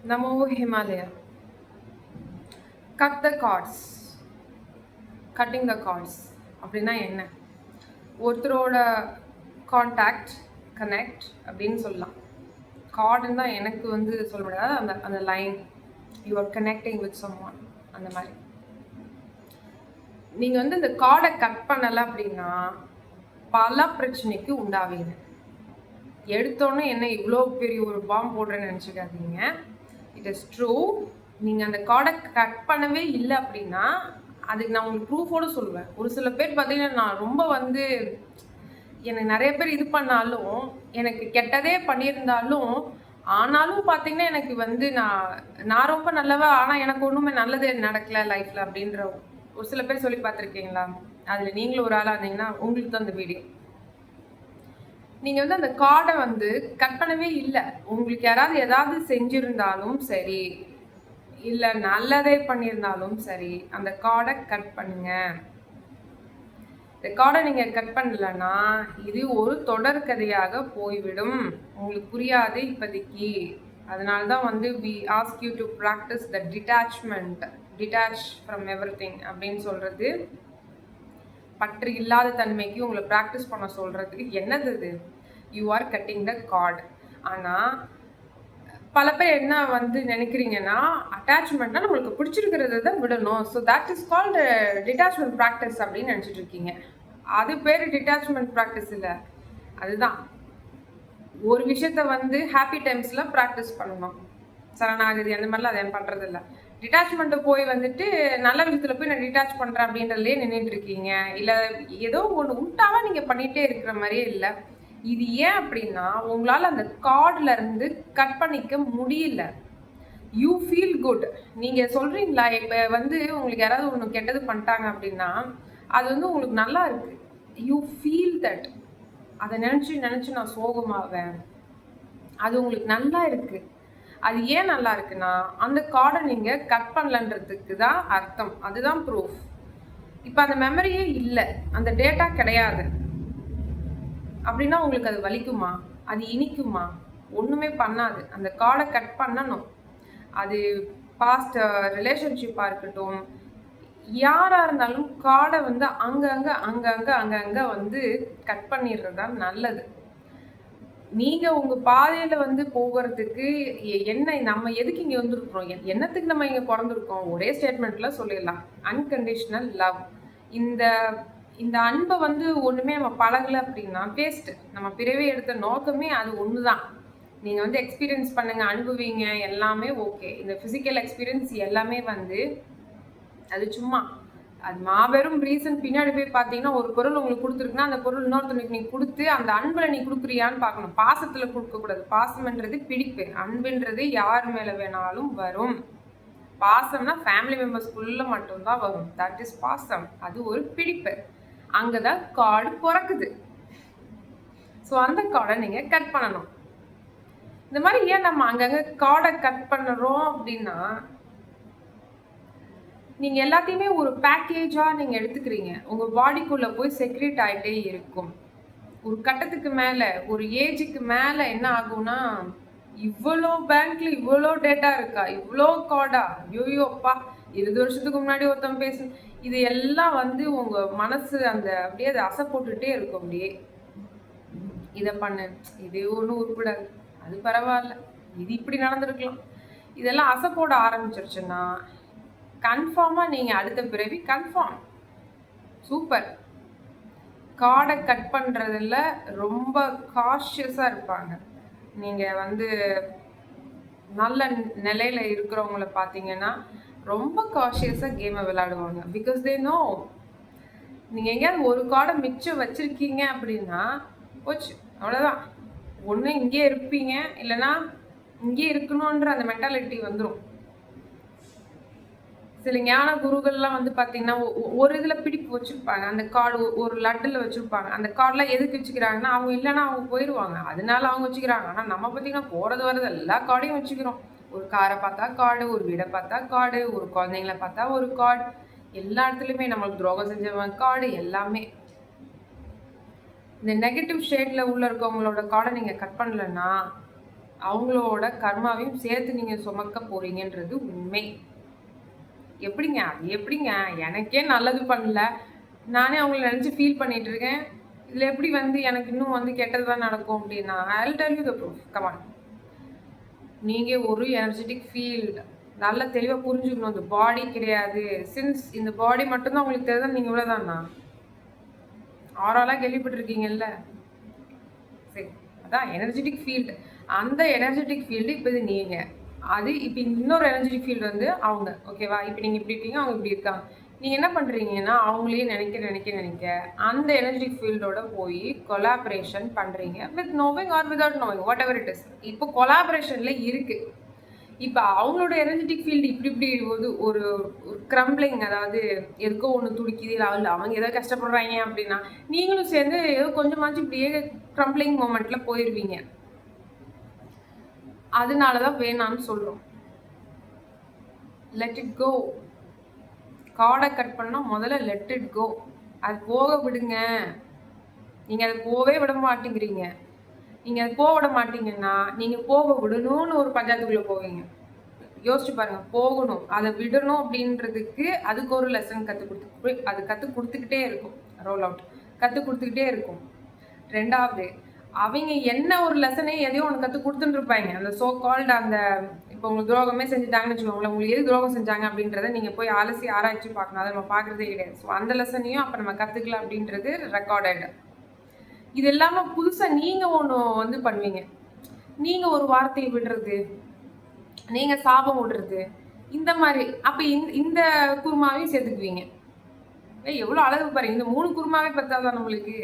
Namo Himalaya. Cut the cords. Cutting the cords. அப்படின்னா என்ன? ஒருத்தரோட கான்டாக்ட் கனெக்ட் அப்படின்னு சொல்லலாம். கார்டுன்னு தான் எனக்கு சொல்ல முடியாது. அந்த அந்த line you are connecting with someone அந்த மாதிரி. நீங்கள் இந்த கார்டை கட் பண்ணலை அப்படின்னா பல பிரச்சனைக்கு உண்டாவீங்க. எடுத்தோன்னே என்ன இவ்வளோ பெரிய ஒரு பாம்பு போடுறேன்னு நினச்சிக்காதீங்க. It is true. நீங்கள் அந்த கார்டை கட் பண்ணவே இல்லை அப்படின்னா அதுக்கு நான் உங்களுக்கு ப்ரூஃபோடு சொல்லுவேன். ஒரு சில பேர் பார்த்தீங்கன்னா நான் ரொம்ப எனக்கு நிறைய பேர் இது பண்ணாலும் எனக்கு கெட்டதே பண்ணியிருந்தாலும் ஆனாலும் பார்த்தீங்கன்னா எனக்கு நான் ரொம்ப நல்லவா ஆனால் எனக்கு ஒன்றுமே நல்லது நடக்கல லைஃப்பில் அப்படின்ற ஒரு சில பேர் சொல்லி பார்த்துருக்கீங்களா? அதில் நீங்களும் ஒரு ஆளாக இருந்தீங்கன்னா உங்களுக்கு தான் அந்த வீடியோ. நீங்கள் அந்த கார்டை கட் பண்ணவே இல்லை. உங்களுக்கு யாராவது ஏதாவது செஞ்சுருந்தாலும் சரி, இல்லை நல்லதே பண்ணியிருந்தாலும் சரி, அந்த கார்டை கட் பண்ணுங்க. இந்த கார்டை நீங்கள் கட் பண்ணலன்னா இது ஒரு தொடர் கதையாக போய்விடும். உங்களுக்கு புரியாது இப்போதைக்கு. அதனால தான் we ask you to practice the detachment, detach from everything அப்படின்னு சொல்கிறது. பற்று இல்லாத தன்மைக்கு உங்களை ப்ராக்டிஸ் பண்ண சொல்கிறதுக்கு என்னது இது? You are cutting the card. ஆனால் பல பேர் என்ன நினைக்கிறீங்கன்னா அட்டாச்மெண்ட்னா நம்மளுக்கு பிடிச்சிருக்கிறத தான் விடணும். So that is called detachment practice அப்படின்னு நினச்சிட்டு இருக்கீங்க. அது பேர் டிட்டாச்மெண்ட் ப்ராக்டிஸ் இல்லை. அதுதான் ஒரு விஷயத்த ஹாப்பி டைம்ஸில் ப்ராக்டிஸ் பண்ணணும். சரணாகதி அந்த மாதிரிலாம் அதை பண்ணுறது இல்லை. டிட்டாச்மெண்ட்டை போய் நல்ல விஷயத்தில் போய் நான் டிட்டாச் பண்ணுறேன் அப்படின்றதுலேயே நின்றுட்டு இருக்கீங்க. இல்லை ஏதோ ஒன்று உண்டாவாக நீங்கள் பண்ணிகிட்டே இருக்கிற மாதிரியே இல்லை. இது ஏன் அப்படின்னா உங்களால் அந்த கார்டில் இருந்து கட் பண்ணிக்க முடியல. You feel good. நீங்கள் சொல்கிறீங்களா இப்போ உங்களுக்கு யாராவது ஒன்று கெட்டது பண்ணிட்டாங்க அப்படின்னா அது உங்களுக்கு நல்லா இருக்குது. You feel that. அதை நினச்சி நான் சோகமாவேன். அது உங்களுக்கு நல்லா இருக்குது. அது ஏன் நல்லா இருக்குன்னா அந்த கார்டை நீங்கள் கட் பண்ணலன்றதுக்கு தான் அர்த்தம். அதுதான் ப்ரூஃப். இப்போ அந்த மெமரியே இல்லை, அந்த டேட்டா கிடையாது அப்படின்னா உங்களுக்கு அது வலிக்குமா? அது இனிக்குமா? ஒன்றுமே பண்ணாது. அந்த கார்டை கட் பண்ணணும். அது பாஸ்ட் ரிலேஷன்ஷிப்பாக இருக்கட்டும், யாராக இருந்தாலும் கார்டை அங்கங்கே கட் பண்ணிடுறது தான் நல்லது. நீங்கள் உங்கள் பாதையில் போகிறதுக்கு என்ன நம்ம எதுக்கு இங்கே வந்துருக்குறோம்? என்னத்துக்கு நம்ம இங்கே பிறந்திருக்கோம்? ஒரே ஸ்டேட்மெண்ட்டில் சொல்லிடலாம், அன்கண்டிஷ்னல் லவ். இந்த இந்த அன்பை ஒன்றுமே நம்ம பழகலை அப்படின்னா வேஸ்ட்டு. நம்ம பிறவே எடுத்த நோக்கமே அது ஒன்று தான். நீங்கள் எக்ஸ்பீரியன்ஸ் பண்ணுங்கள், அனுபவிங்க, எல்லாமே ஓகே. இந்த ஃபிசிக்கல் எக்ஸ்பீரியன்ஸ் எல்லாமே அது சும்மா அது மாபெரும் ரீசன். பின்னாடி போய் பார்த்தீங்கன்னா ஒரு பொருள் உங்களுக்கு கொடுத்துருக்குன்னா அந்த பொருள் இன்னொருத்தனுக்கு நீ கொடுத்து அந்த அன்பில் நீ கொடுக்குறியான்னு பார்க்கணும். பாசத்தில் கொடுக்கக்கூடாது. பாசம்ன்றது பிடிப்பு. அன்புன்றது யார் மேலே வேணாலும் வரும். பாசம்னா ஃபேமிலி மெம்பர்ஸ்குள்ளே மட்டும்தான் வரும். தட் இஸ் பாசம். அது ஒரு பிடிப்பு. அங்கே தான் கார்டு பிறக்குது. ஸோ அந்த கார்டை நீங்கள் கட் பண்ணணும். இந்த மாதிரி ஏன் நம்ம அங்கங்கே கார்டை கட் பண்ணுறோம் அப்படின்னா நீங்கள் எல்லாத்தையுமே ஒரு பேக்கேஜாக நீங்கள் எடுத்துக்கிறீங்க. உங்கள் பாடிக்குள்ளே போய் செக்ரேட் ஆகிட்டே இருக்கும். ஒரு கட்டத்துக்கு மேலே, ஒரு ஏஜுக்கு மேலே என்ன ஆகும்னா இவ்வளோ பேங்க்ல இவ்வளோ டேட்டா இருக்கா, இவ்வளோ கார்டா, ஐயோப்பா 20 வருஷத்துக்கு முன்னாடி ஒருத்தன் பேசு, இது எல்லாம் உங்கள் மனசு அப்படியே அதை அசை போட்டுகிட்டே இருக்கும். அப்படியே இதை பண்ணு, இது ஒன்றும் உருப்படாது, அது பரவாயில்ல, இது இப்படி நடந்திருக்கலாம், இதெல்லாம் அசை போட ஆரம்பிச்சிருச்சுன்னா கன்ஃபார்மாக நீங்கள் அடுத்த பிறவி கன்ஃபார்ம். சூப்பர். கார்டை கட் பண்ணுறதுல ரொம்ப காஷியஸாக இருப்பாங்க. நீங்கள் நல்ல நிலையில் இருக்கிறவங்கள பார்த்தீங்கன்னா ரொம்ப காஷியஸாக கேமை விளையாடுவாங்க. பிகாஸ் தே நோ நீங்கள் எங்கேயாவது ஒரு கார்டை மிச்சம் வச்சுருக்கீங்க அப்படின்னா போச்சு, அவ்வளோதான். ஒன்று இங்கே இருப்பீங்க, இல்லைன்னா இங்கே இருக்கணுன்ற அந்த மென்டாலிட்டி வந்துடும். சில ஞான குருகள்லாம் பார்த்தீங்கன்னா ஒரு இதில் பிடிப்பு வச்சுருப்பாங்க. அந்த கார்டு ஒரு லட்டில் வச்சுருப்பாங்க. அந்த கார்டெலாம் எதுக்கு வச்சுக்கிறாங்கன்னா அவங்க இல்லைன்னா அவங்க போயிடுவாங்க, அதனால அவங்க வச்சுக்கிறாங்க. ஆனால் நம்ம பார்த்தீங்கன்னா போகிறது வர்றது எல்லா கார்டையும் வச்சுக்கிறோம். ஒரு காரை பார்த்தா கார்டு, ஒரு வீடை பார்த்தா கார்டு, ஒரு குழந்தைங்கள பார்த்தா ஒரு கார்டு, எல்லா இடத்துலையுமே நம்மளுக்கு துரோகம் செஞ்சவங்க கார்டு, எல்லாமே. இந்த நெகட்டிவ் ஷேடில் உள்ள இருக்கவங்களோட கார்டை நீங்கள் கட் பண்ணலன்னா அவங்களோட கர்மாவையும் சேர்த்து நீங்கள் சுமக்க போறீங்கன்றது உண்மை. எப்படிங்க அது எப்படிங்க? எனக்கே நல்லது பண்ணல, நானே அவங்கள நினச்சி ஃபீல் பண்ணிட்டு இருக்கேன். இதில் எப்படி வந்து எனக்கு இன்னும் வந்து கெட்டது தான் நடக்கும் அப்படின்னா, I will tell you the proof. Come on. நீங்கள் ஒரு எனர்ஜெட்டிக் ஃபீல்ட் நல்ல தெளிவாக புரிஞ்சுக்கணும். இந்த பாடி கிடையாது. சின்ஸ் இந்த பாடி மட்டும்தான் உங்களுக்கு தெரியுதா, நீங்கள் இவ்வளோதானா? ஆறாலாக கேள்விப்பட்டிருக்கீங்கல்ல? சரி, அதான் எனர்ஜெட்டிக் ஃபீல்டு. அந்த எனர்ஜெட்டிக் ஃபீல்டு இப்போ இது நீங்கள். அது இப்போ இன்னொரு எனர்ஜெட்டிக் ஃபீல்டு வந்து அவங்க. ஓகேவா? இப்போ நீங்கள் இப்படி இருக்கீங்க, அவங்க இப்படி இருக்காங்க. நீங்கள் என்ன பண்ணுறீங்கன்னா, அவங்களே நினைக்க அந்த எனர்ஜெட்டிக் ஃபீல்டோட போய் கொலாபரேஷன் பண்ணுறீங்க. With knowing R without knowing, what ever it is. இப்போ கொலாபரேஷனில் இருக்குது. இப்போ அவங்களோட எனர்ஜெட்டிக் ஃபீல்டு இப்படி ஒரு ஒரு க்ரம்பிளிங், அதாவது எதுக்கோ ஒன்று துடிக்குது, இல்லை அவங்க ஏதோ கஷ்டப்படுறாங்க அப்படின்னா நீங்களும் சேர்ந்து ஏதோ கொஞ்சமாச்சும் இப்படியே க்ரம்பிளிங் மூமெண்ட்டில் போயிடுவீங்க. அதனால தான் வேணான்னு சொல்கிறோம். Let it go. கார்டை கட் பண்ணால் முதல்ல லெட் இட் கோ. அது போக விடுங்க. நீங்கள் அதை போகவே விட மாட்டேங்கிறீங்க. நீங்கள் அதை போக விட மாட்டீங்கன்னா நீங்கள் போக விடணும்னு ஒரு பஞ்சாயத்துக்குள்ளே போவீங்க. யோசிச்சு பாருங்கள். போகணும், அதை விடணும் அப்படின்றதுக்கு அதுக்கு ஒரு லெசன் கற்றுக் கொடுத்துக்கிட்டே இருக்கும். ரோல் அவுட் கற்றுக் கொடுத்துக்கிட்டே இருக்கும். ரெண்டாவது, அவங்க என்ன ஒரு லெசனே எதையும் ஒன்று கற்றுக் கொடுத்துட்டு இருப்பாங்க. அந்த சோ கால்டு அந்த இப்போ உங்களுக்கு துரோகமே செஞ்சுட்டாங்கன்னு வச்சுக்கோங்களேன். உங்களுக்கு எது துரோகம் செஞ்சாங்க அப்படின்றத நீங்கள் போய் அலசி ஆராய்ச்சி பார்க்கணும். அதை நம்ம பார்க்குறதே கிடையாது. ஸோ அந்த லெசனையும் அப்போ நம்ம கற்றுக்கலாம் அப்படின்றது ரெக்கார்டட். இது இல்லாமல் புதுசாக நீங்கள் ஒன்று வந்து பண்ணுவீங்க. நீங்கள் ஒரு வார்த்தையை விடுறது, நீங்கள் சாபம் விடுறது, இந்த மாதிரி. அப்போ இந்த குருமாவையும் சேர்த்துக்குவீங்க. எவ்வளோ அழகு பாருங்க. இந்த 3 குருமாவே பத்தாதான் நம்மளுக்கு.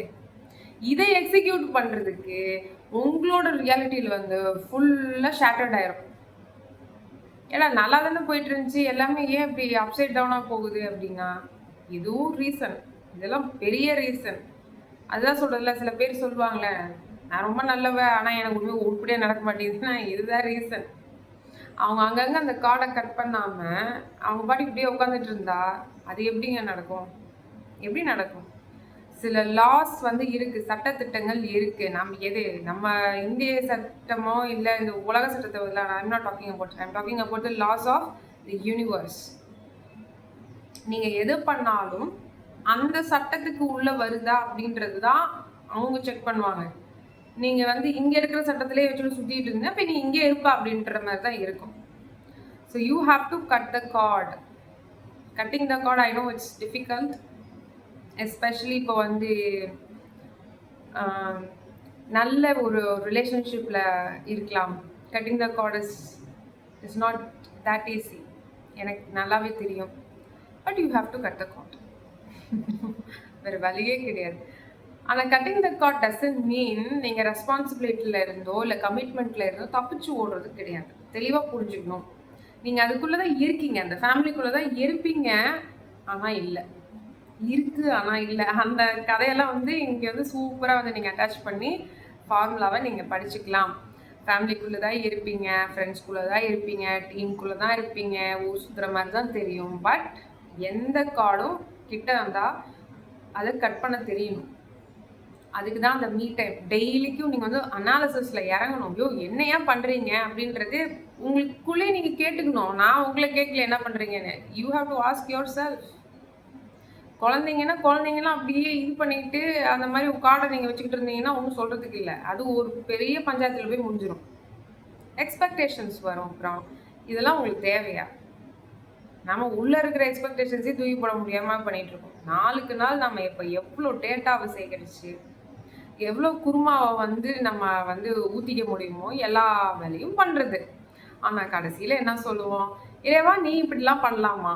இதை எக்ஸிக்யூட் பண்ணுறதுக்கு உங்களோட ரியாலிட்டியில் வந்து ஃபுல்லாக ஷேட்டர்ட் ஆயிரும். ஏன்னா நல்லா தானே போயிட்டு இருந்துச்சு, எல்லாமே ஏன் இப்படி அப்சைட் டவுனாக போகுது அப்படின்னா இதுவும் ரீசன். இதெல்லாம் பெரிய ரீசன். அதுதான் சொல்கிறதில்ல, சில பேர் சொல்லுவாங்களே, நான் ரொம்ப நல்லவ ஆனால் எனக்கு உண்மை உருப்படியாக நடக்க மாட்டேங்குதுன்னா இதுதான் ரீசன். அவங்க அங்கங்கே அந்த கார்டை கட் பண்ணாமல் அவங்க பாட்டுக்கு இப்படியே உட்காந்துட்டு இருந்தா அது எப்படிங்க நடக்கும்? எப்படி நடக்கும்? சில லாஸ் வந்து இருக்குது, சட்டத்திட்டங்கள் இருக்குது. நம்ம இந்திய சட்டமோ இல்லை இந்த உலக சட்டத்தை I'm not talking about the laws of the universe. நீங்கள் எது பண்ணாலும் அந்த சட்டத்துக்கு உள்ளே வருதா அப்படின்றது தான் அவங்க செக் பண்ணுவாங்க. நீங்கள் வந்து இங்கே இருக்கிற சட்டத்திலே வச்சுட்டு சுற்றிட்டு இருந்தீங்கன்னா இப்போ நீ இங்கே இருப்பா அப்படின்ற மாதிரி தான் இருக்கும். So you have to cut the card. Cutting the card, I know it's difficult. Especially இப்போ வந்து நல்ல ஒரு ரிலேஷன்ஷிப்பில் இருக்கலாம். Cutting the card is not that easy. எனக்கு நல்லாவே தெரியும். But you have to cut the card. வேறு வழியே கிடையாது. ஆனால் cutting the card doesn't mean நீங்கள் ரெஸ்பான்சிபிலிட்டியில் இருந்தோ இல்லை கமிட்மெண்ட்டில் இருந்தோ தப்பிச்சு ஓடுறது கிடையாது. தெளிவாக புரிஞ்சுக்கணும். நீங்கள் அதுக்குள்ளே தான் இருக்கீங்க, அந்த ஃபேமிலிக்குள்ளே தான் இருப்பீங்க. ஆனால் இல்லை இருக்குது, ஆனால் இல்லை. அந்த கதையெல்லாம் வந்து இங்கே வந்து சூப்பராக வந்து நீங்கள் அட்டாச் பண்ணி ஃபார்முலாவை நீங்கள் படிச்சுக்கலாம். ஃபேமிலிக்குள்ளே தான் இருப்பீங்க, ஃப்ரெண்ட்ஸ்குள்ளே தான் இருப்பீங்க, டீமுக்குள்ளே தான் இருப்பீங்க, ஊர் சுற்றுற மாதிரி தான் தெரியும். பட் எந்த கார்டும் கிட்ட வந்தால் அதை கட் பண்ண தெரியணும். அதுக்கு தான் அந்த மீ டைம். டெய்லிக்கும் நீங்கள் வந்து அனாலிசிஸில் இறங்கணும். ஐயோ என்ன ஏன் பண்ணுறீங்க அப்படின்றது உங்களுக்குள்ளே நீங்கள் கேட்டுக்கணும். நான் உங்களை கேட்கல என்ன பண்ணுறீங்கன்னு. You have to ask your self. குழந்தைங்கலாம் அப்படியே இது பண்ணிக்கிட்டு அந்த மாதிரி கார்டை நீங்கள் வச்சுக்கிட்டு இருந்தீங்கன்னா ஒன்றும் சொல்கிறதுக்கு இல்லை. அது ஒரு பெரிய பஞ்சாயத்தில் போய் முடிஞ்சிடும். எக்ஸ்பெக்டேஷன்ஸ் வரும். அப்புறம் இதெல்லாம் உங்களுக்கு தேவையா? நம்ம உள்ளே இருக்கிற எக்ஸ்பெக்டேஷன்ஸே தூக்கி போட முடியாமல் பண்ணிகிட்ருக்கோம். நாளுக்கு நாள் நம்ம இப்போ எவ்வளோ டேட்டாவை சேகரித்து எவ்வளோ குருமாவை வந்து நம்ம வந்து ஊற்றிக்க முடியுமோ எல்லா வேலையும் பண்ணுறது. ஆனால் கடைசியில் என்ன சொல்லுவோம்? இறைவா நீ இப்படிலாம் பண்ணலாமா?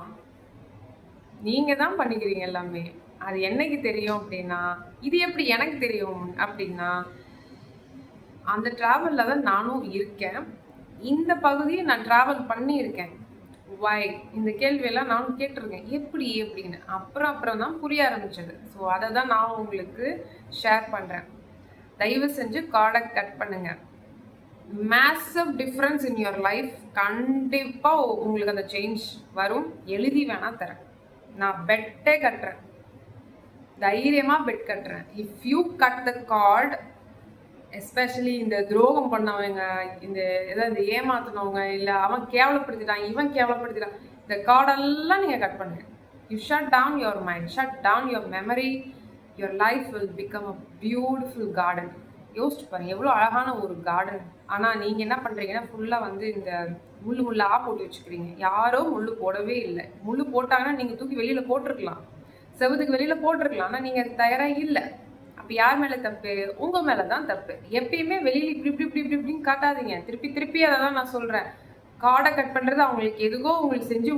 நீங்கள் தான் பண்ணிக்கிறீங்க எல்லாமே. அது என்னைக்கு தெரியும் அப்படின்னா, இது எப்படி எனக்கு தெரியும் அப்படின்னா, அந்த ட்ராவலில் தான் நானும் இருக்கேன். இந்த பகுதியை நான் ட்ராவல் பண்ணியிருக்கேன். வாய் இந்த கேள்வியெல்லாம் நானும் கேட்டிருக்கேன், எப்படி அப்படின்னு. அப்புறம் தான் புரிய ஆரம்பிச்சது. ஸோ அதை தான் நான் உங்களுக்கு ஷேர் பண்ணுறேன். தயவு செஞ்சு கார்டை கட் பண்ணுங்கள். Massive difference in your life. கண்டிப்பாக உங்களுக்கு அந்த சேஞ்ச் வரும். எழுதி வேணால் தரேன். நான் பெட்டே கட்டுறேன், தைரியமாக பெட் கட்டுறேன். If you cut the card, especially இந்த துரோகம் பண்ணவங்க, இந்த ஏதாவது இந்த ஏமாத்துனவங்க, இல்லை அவன் கேவலப்படுத்திட்டான், இவன் கேவலப்படுத்திட்டான், இந்த கார்டெல்லாம் நீங்கள் கட் பண்ணுங்க. You shut down your mind, shut down your memory, your life will become a beautiful garden. யோசிச்சு பாருங்க, எவ்வளோ அழகான ஒரு கார்டன். ஆனால் நீங்கள் என்ன பண்ணுறீங்கன்னா ஃபுல்லாக வந்து இந்த முள்ளாக போட்டு வச்சுக்கிறீங்க. யாரோ முள் போடவே இல்லை. முள் போட்டாங்கன்னா நீங்கள் தூக்கி வெளியில் போட்டிருக்கலாம், செவத்துக்கு வெளியில் போட்டிருக்கலாம். ஆனால் நீங்கள் அது தயாராக இல்லை. அப்போ யார் மேலே தப்பு? உங்கள் மேலே தான் தப்பு. எப்பயுமே வெளியில் இப்படி இப்படி இப்படி இப்படி இப்படின்னு காட்டாதீங்க. திருப்பி திருப்பி அதை தான் நான் சொல்கிறேன். கார்டை கட் பண்ணுறது அவங்களுக்கு எதுக்கோ உங்களுக்கு செஞ்சு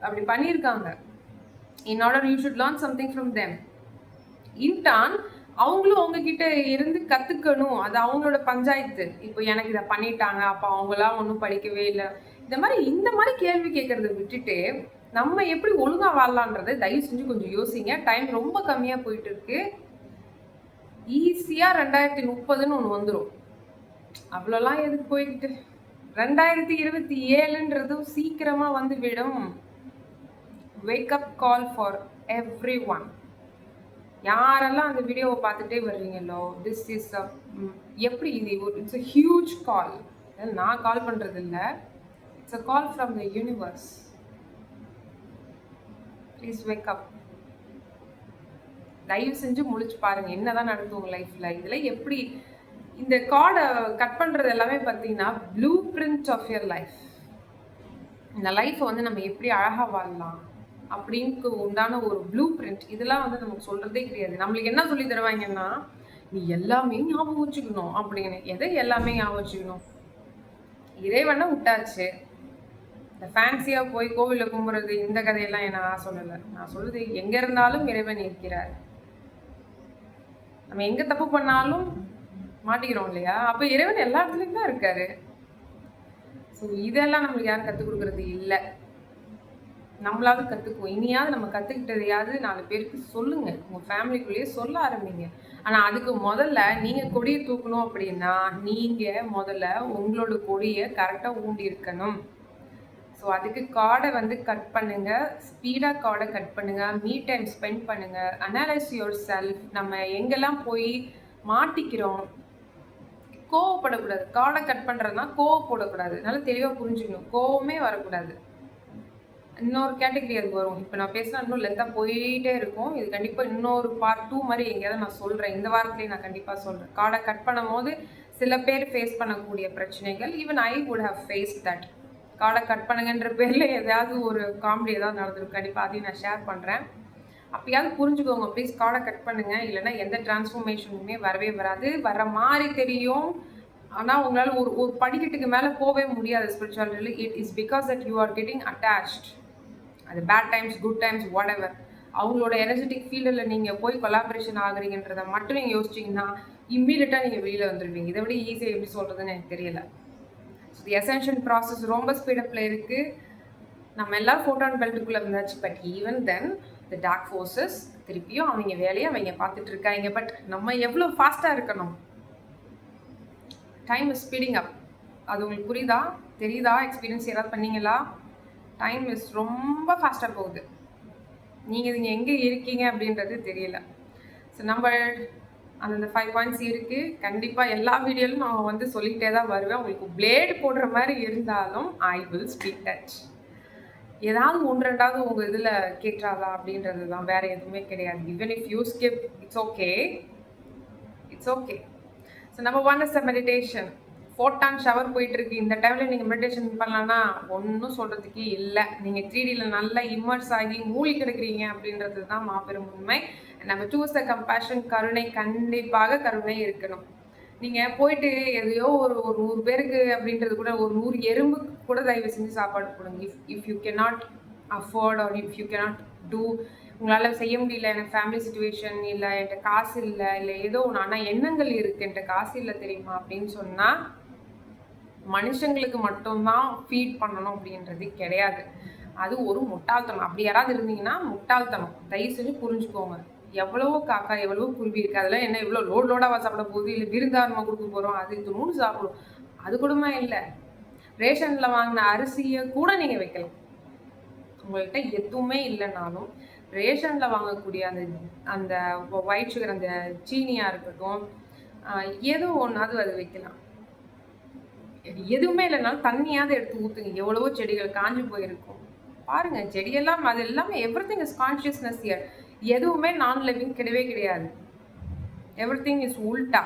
அப்படி பண்ணியிருக்காங்க. In order you should learn something from them. இன்டான் அவங்களும் உங்ககிட்ட இருந்து கற்றுக்கணும். அது அவங்களோட பஞ்சாயத்து. இப்போ எனக்கு இதை பண்ணிட்டாங்க, அப்போ அவங்களாம் ஒன்றும் படிக்கவே இல்லை. இந்த மாதிரி கேள்வி கேட்கறத விட்டுட்டு நம்ம எப்படி ஒழுங்காக வாழலான்றதை தயவு செஞ்சு கொஞ்சம் யோசிங்க. டைம் ரொம்ப கம்மியாக போயிட்டு இருக்கு. ஈஸியாக 2030ன்னு ஒன்று வந்துடும். அவ்வளோலாம் எதுக்கு போய்கிட்டு? 2027ன்றதும் சீக்கிரமாக வந்து விடும். Wake up call for every one. யாரெல்லாம் அந்த வீடியோவை பார்த்துட்டே வர்றீங்களோ, திஸ் இஸ் எப்படி இது இட்ஸ் அ ஹியூஜ் கால். நான் கால் பண்ணுறது இல்லை, it's a call from the universe. Please wake up. தயவு செஞ்சு முழிச்சு பாருங்க என்னதான் நடக்கும் உங்க லைஃப்ல. இதுல எப்படி இந்த கார்டை கட் பண்றது எல்லாமே பார்த்தீங்கன்னா blueprint of your life. இந்த லைஃப்பை வந்து நம்ம எப்படி அழகா வாழலாம் அப்படின்னு உண்டான ஒரு ப்ளூ பிரிண்ட். இதெல்லாம் வந்து நமக்கு சொல்றதே கிடையாது. நம்மளுக்கு என்ன சொல்லி தருவாங்கன்னா, நீ எல்லாமே ஞாபகம் வச்சுக்கணும் அப்படின்னு. எதை எல்லாமே ஞாபகம் வச்சுக்கணும்? இறைவனை விட்டாச்சு. இந்த ஃபேன்சியாக போய் கோவிலில் கும்புறது இந்த கதையெல்லாம் நான் சொல்லலை. நான் சொல்றது எங்கே இருந்தாலும் இறைவன் இருக்கிறார். நம்ம எங்கே தப்பு பண்ணாலும் மாட்டிக்கிறோம் இல்லையா? அப்போ இறைவன் எல்லா இடத்துலையும் தான் இருக்காரு. ஸோ இதெல்லாம் நம்மளுக்கு யாரும் கற்றுக் கொடுக்குறது இல்லை. நம்மளாவது கற்றுக்குவோம். இனியாவது நம்ம கற்றுக்கிட்டதையாவது 4 பேருக்கு சொல்லுங்கள். உங்கள் ஃபேமிலிக்குள்ளேயே சொல்ல ஆரம்பிங்க. ஆனால் அதுக்கு முதல்ல நீங்கள் கொடியை தூக்கணும் அப்படின்னா நீங்கள் முதல்ல உங்களோட கொடியை கரெக்டாக ஊண்டி இருக்கணும். ஸோ அதுக்கு கார்டை வந்து கட் பண்ணுங்கள். ஸ்பீடாக கார்டை கட் பண்ணுங்கள். மீ டைம் ஸ்பெண்ட் பண்ணுங்கள். Analyse your self. நம்ம எங்கெல்லாம் போய் மாட்டிக்கிறோம். கோவப்படக்கூடாது. கார்டை கட் பண்ணுறதுனா கோவப்படக்கூடாது. நல்லா தெளிவாக புரிஞ்சுக்கணும். கோவமே வரக்கூடாது. இன்னொரு கேட்டகரி அது வரும். இப்போ நான் பேசினா இன்னும் லெந்தாக போயிட்டே இருக்கும். இது கண்டிப்பாக இன்னொரு பார்ட் 2 மாதிரி எங்கேயாவது நான் சொல்கிறேன். இந்த வாரத்துலேயே நான் கண்டிப்பாக சொல்கிறேன். கார்டை கட் பண்ணும் போது சில பேர் ஃபேஸ் பண்ணக்கூடிய பிரச்சனைகள். Even I would have face that. கார்டை கட் பண்ணுங்கன்ற பேரில் ஏதாவது ஒரு காமெடி ஏதாவது நடந்திருக்கு. கண்டிப்பாக அதையும் நான் ஷேர் பண்ணுறேன். அப்பயாவது புரிஞ்சுக்கோங்க ப்ளீஸ். கார்டை கட் பண்ணுங்கள். இல்லைன்னா எந்த டிரான்ஸ்ஃபர்மேஷனுமே வரவே வராது. வர மாதிரி தெரியும், ஆனால் உங்களால் ஒரு படிக்கட்டுக்கு மேலே போகவே முடியாது ஸ்பிரிச்சுவாலிட்டியில். It is because that you are getting attached. அது bad times, good times, whatever. அவங்களோட எனர்ஜெட்டிக் ஃபீல்டில் நீங்கள் போய் கொலாபரேஷன் ஆகுறீங்கன்றதை மட்டும் நீங்கள் யோசிச்சிங்கன்னா இம்மீடியட்டாக நீங்கள் வெளியில் வந்துடுவீங்க. இதை விட ஈஸியாக எப்படி சொல்கிறதுன்னு எனக்கு தெரியல. ஸோ தி அசென்ஷன் ப்ராசஸ் ரொம்ப ஸ்பீடப்பில் இருக்குது. நம்ம எல்லாம் ஃபோட்டான் பெல்ட்டுக்குள்ளே இருந்தாச்சு. But even then the dark forces திருப்பியும் அவங்க வேலையை அவங்க பார்த்துட்டு இருக்காங்க. பட் நம்ம எவ்வளோ ஃபாஸ்ட்டாக இருக்கணும். டைம் இஸ் ஸ்பீடிங் அப். அது உங்களுக்கு புரியுதா, தெரியுதா? எக்ஸ்பீரியன்ஸ் ஏதாவது பண்ணீங்களா? டைம் இஸ் ரொம்ப ஃபாஸ்ட்டாக போகுது. நீங்கள் எங்கே இருக்கீங்க அப்படின்றது தெரியல. ஸோ நம்ம அந்த 5 பாயிண்ட்ஸ் இருக்குது. கண்டிப்பாக எல்லா வீடியோலும் நான் வந்து சொல்லிகிட்டே தான் வருவேன். உங்களுக்கு பிளேடு போடுற மாதிரி இருந்தாலும் ஐ வில் ஸ்பீக் டச். ஏதாவது 1-2வது உங்கள் இதில் கேட்காதா அப்படின்றது தான், வேறு எதுவுமே கிடையாது. Even if you skip, it's okay, it's okay. So number 1 is a meditation. Photon shower போயிட்டுருக்கு. இந்த டைமில் நீங்கள் மெடிடேஷன் பண்ணலான்னா ஒன்றும் சொல்கிறதுக்கே இல்லை. நீங்கள் 3Dயில் நல்லா இம்மர்ஸ் ஆகி மூழ்கி கிடக்கிறீங்க அப்படின்றது தான் மாபெரும் உண்மை. Number 2 is the compassion. கருணை. கண்டிப்பாக கருணை இருக்கணும். நீங்கள் போயிட்டு எதையோ ஒரு 100 பேருக்கு அப்படின்றது கூட, ஒரு 100 எறும்பு கூட தயவு செஞ்சு சாப்பாடு போடுங்க. If you cannot afford or if you cannot do, உங்களால் செய்ய முடியல, எனக்கு ஃபேமிலி சுச்சுவேஷன் இல்லை, என்கிட்ட காசு இல்லை, இல்லை ஏதோ ஒன்று, ஆனால் எண்ணங்கள் இருக்குது, என்கிட்ட காசு இல்லை தெரியுமா அப்படின்னு சொன்னால் மனுஷங்களுக்கு மட்டும்தான் ஃபீட் பண்ணணும் அப்படின்றது கிடையாது. அது ஒரு முட்டாள்தனம். அப்படி யாராவது இருந்தீங்கன்னா முட்டாள்தனம். தயவு செஞ்சு புரிஞ்சுக்கோங்க. எவ்வளவோ காக்கா, எவ்வளவோ குருவி இருக்குது. அதெல்லாம் என்ன இவ்வளோ லோடாக சாப்பிட போகுது, இல்லை விருந்தாரமாக கொடுக்க போகிறோம், அது இது 3 சாப்பிடும். அது கூடமா இல்லை. ரேஷனில் வாங்கின அரிசியை கூட நீங்கள் வைக்கலாம். உங்கள்கிட்ட எதுவுமே இல்லைனாலும் ரேஷனில் வாங்கக்கூடிய அந்த ஒயிட் சுகர், அந்த சீனியாக இருக்கட்டும், ஏதோ ஒன்றாவது அது வைக்கலாம். எதுவுமே இல்லைனாலும் தண்ணியாவது எடுத்து ஊற்றுங்க. எவ்வளவோ செடிகள் காஞ்சு போயிருக்கும். பாருங்க, செடியெல்லாம் அது எல்லாமே எவ்ரிதிங் இஸ் கான்ஷியஸ்னஸ் ஹியர். எதுவுமே நான் லிவிங் கிடையவே கிடையாது. எவ்ரிதிங் இஸ் உல்டா.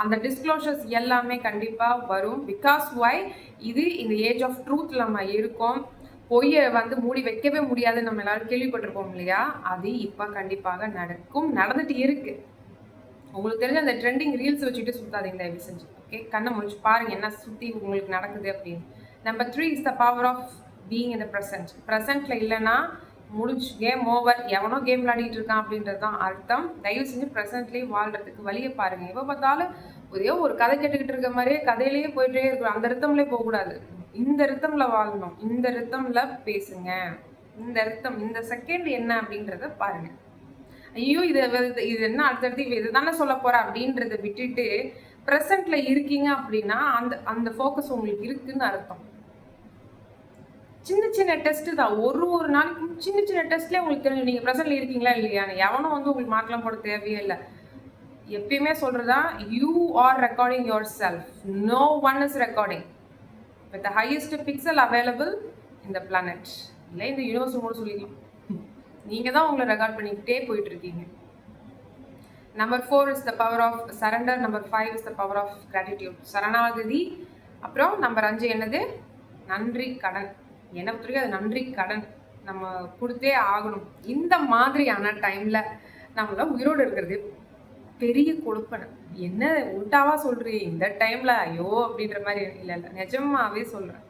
அந்த டிஸ்க்ளோஷர்ஸ் எல்லாமே கண்டிப்பாக வரும். பிகாஸ் ஒய், இது இந்த ஏஜ் ஆஃப் ட்ரூத் நம்ம இருக்கோம். பொய்யை மூடி வைக்கவே முடியாது, நம்ம எல்லாரும் கேள்விப்பட்டிருப்போம் இல்லையா? அது இப்போ கண்டிப்பாக நடக்கும், நடந்துட்டு இருக்கு. உங்களுக்கு தெரிஞ்ச அந்த ட்ரெண்டிங் ரீல்ஸ் வச்சுட்டு சுத்தாதீங்க தயவு செஞ்சு. ஓகே, கண்ணை முடிச்சு பாருங்க என்ன சுற்றி உங்களுக்கு நடக்குது அப்படின்னு. Number 3 is the power of being in the present. ப்ரெசென்ட்ல இல்லைன்னா முடிஞ்சு, கேம் ஓவர். எவனோ கேம் விளையாடிட்டு இருக்கான் அப்படின்றது தான் அர்த்தம். தயவு செஞ்சு ப்ரெசென்ட்லேயே வாழ்றதுக்கு வழியை பாருங்க. எப்போ பார்த்தாலும் ஒரே ஒரு கதை கேட்டுக்கிட்டு இருக்க மாதிரியே கதையிலேயே போயிட்டே இருக்கிறோம். அந்த ரித்தம்லேயே போகக்கூடாது. இந்த ரித்தம்ல வாழணும், இந்த ரித்தம்ல பேசுங்க. இந்த ரித்தம், இந்த செகண்ட் என்ன அப்படின்றத பாருங்க. ஐயோ இது என்ன அடுத்தடுத்து இது தானே சொல்ல போற அப்படின்றத விட்டுட்டு ப்ரெசென்ட்ல இருக்கீங்க அப்படின்னா அந்த அந்த ஃபோக்கஸ் உங்களுக்கு இருக்குன்னு அர்த்தம். சின்ன சின்ன டெஸ்ட் தான், ஒரு நாளைக்கு சின்ன சின்ன டெஸ்ட்லேயே உங்களுக்கு தெரியும் நீங்கள் ப்ரெசென்ட்ல இருக்கீங்களா இல்லையான்னு. எவனும் உங்களுக்கு மார்க்லாம் போட தேவையே இல்லை. எப்பயுமே சொல்றதா, you are recording yourself, no one is recording with the highest pixel available in the planet. இல்லை இந்த யூனிவர்ஸ் கூட சொல்லிக்கலாம். நீங்கள் தான் உங்களை ரெக்கார்ட் பண்ணிக்கிட்டே போயிட்டு இருக்கீங்க. Number 4 is the power of surrender. Number 5 is the power of gratitude, சரணாகதி. அப்புறம் நம்பர் 5 என்னது? நன்றி கடன். என்னை பொறுத்தவரைக்கும் அது நன்றி கடன் நம்ம கொடுத்தே ஆகணும். இந்த மாதிரியான டைமில் நம்மள உயிரோடு இருக்கிறது பெரிய கொடுப்பனை. என்ன உல்டாவா சொல்கிறீங்க இந்த டைமில்? ஐயோ அப்படின்ற மாதிரி இல்லை, நிஜமாவே சொல்கிறேன்.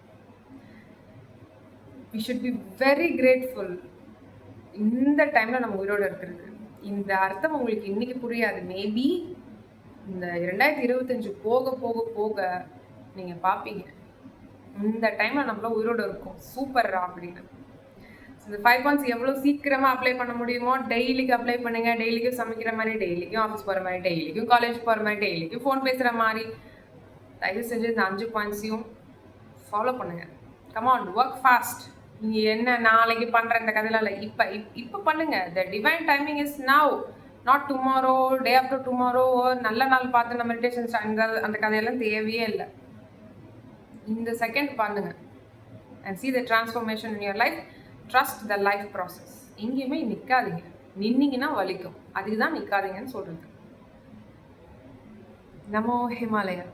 We should be very grateful. இந்த டைமில் நம்ம உயிரோடு இருக்கிறது, இந்த அர்த்தம் உங்களுக்கு இன்னைக்கு புரியாது. மேபி இந்த 2025 போக போக போக நீங்கள் பார்ப்பீங்க இந்த டைமில் நம்மள உயிரோடு இருக்கும் சூப்பர் அப்படின்னு. இந்த 5 பாயிண்ட்ஸ் எவ்வளோ சீக்கிரமாக அப்ளை பண்ண முடியுமோ டெய்லிக்கு அப்ளை பண்ணுங்க. டெய்லிக்கும் சமைக்கிற மாதிரி, டெய்லிக்கும் ஆஃபீஸ் போகிற மாதிரி, டெய்லிக்கும் காலேஜ் போகிற மாதிரி, டெய்லிக்கும் ஃபோன் பேசுகிற மாதிரி தயவு செஞ்சு இந்த 5 பாயிண்ட்ஸையும் ஃபாலோ பண்ணுங்க. Come on, work fast. நீங்கள் என்ன நாளைக்கு பண்ணுற இந்த கதையில இல்லை, இப்போ பண்ணுங்க. The divine timing is now, not tomorrow, day after tomorrow. நல்ல நாள் பார்த்து நம்ம மெடிடேஷன் அந்த கதையெல்லாம் தேவையே இல்லை. இந்த செகண்ட் பண்ணுங்க and see the transformation in your life. Trust the life process. எங்கேயுமே நிற்காதீங்க. நின்னீங்கன்னா வலிக்கும், அதுக்கு தான் நிற்காதீங்கன்னு சொல்கிறது. நமோ ஹிமாலயா.